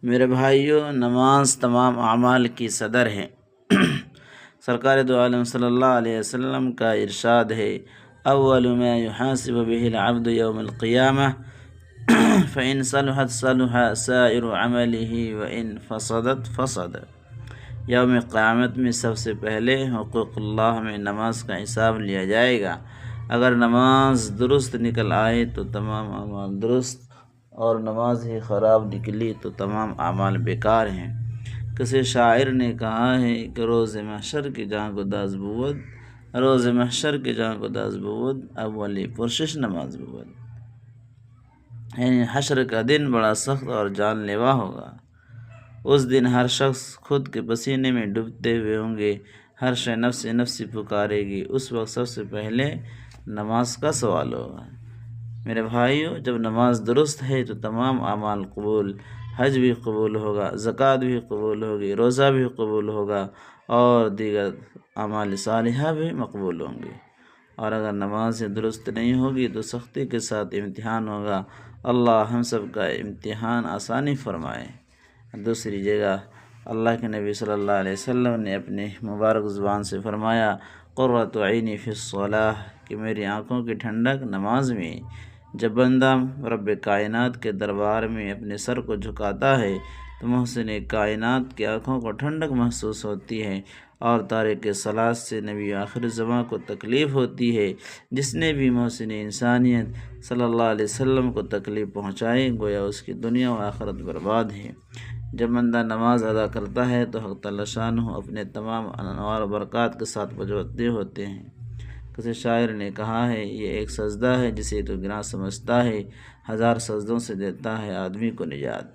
میرے بھائیوں، نماز تمام اعمال کی صدر ہے۔ سرکار دو عالم صلی اللہ علیہ وسلم کا ارشاد ہے، اول ما يحاسب به العبد يوم القیامہ فإن صلحت صلح سائر عمله وإن فسدت فسد۔ یوم قیامت میں سب سے پہلے حقوق اللہ میں نماز کا حساب لیا جائے گا۔ اگر نماز درست نکل آئے تو تمام اعمال درست، اور نماز ہی خراب نکلی تو تمام اعمال بیکار ہیں۔ کسی شاعر نے کہا ہے کہ روز محشر کی جان کو داز بود، روز محشر کی جان کو داز بود، اولی پرشش نماز بود۔ یعنی حشر کا دن بڑا سخت اور جان لیوا ہوگا۔ اس دن ہر شخص خود کے پسینے میں ڈوبتے ہوئے ہوں گے، ہر شے نفسی نفسی پکارے گی۔ اس وقت سب سے پہلے نماز کا سوال ہوگا۔ میرے بھائیوں، جب نماز درست ہے تو تمام اعمال قبول، حج بھی قبول ہوگا، زکوٰۃ بھی قبول ہوگی، روزہ بھی قبول ہوگا، اور دیگر اعمال صالحہ بھی مقبول ہوں گے۔ اور اگر نماز درست نہیں ہوگی تو سختی کے ساتھ امتحان ہوگا۔ اللہ ہم سب کا امتحان آسانی فرمائے۔ دوسری جگہ اللہ کے نبی صلی اللہ علیہ وسلم نے اپنی مبارک زبان سے فرمایا، قرۃ عینی فی الصلاۃ، کہ میری آنکھوں کی ٹھنڈک نماز میں۔ جب بندہ رب کائنات کے دربار میں اپنے سر کو جھکاتا ہے تو محسن کائنات کی آنکھوں کو ٹھنڈک محسوس ہوتی ہے، اور تارک صلاۃ سے نبی آخر زماں کو تکلیف ہوتی ہے۔ جس نے بھی محسن انسانیت صلی اللہ علیہ وسلم کو تکلیف پہنچائی، گویا اس کی دنیا و آخرت برباد ہے۔ جب بندہ نماز ادا کرتا ہے تو حق تعالی شانہ اپنے تمام انوار و برکات کے ساتھ متوجہ ہوتے ہیں۔ کسی شاعر نے کہا ہے، یہ ایک سجدہ ہے جسے تو گناہ سمجھتا ہے، ہزار سجدوں سے دیتا ہے آدمی کو نجات۔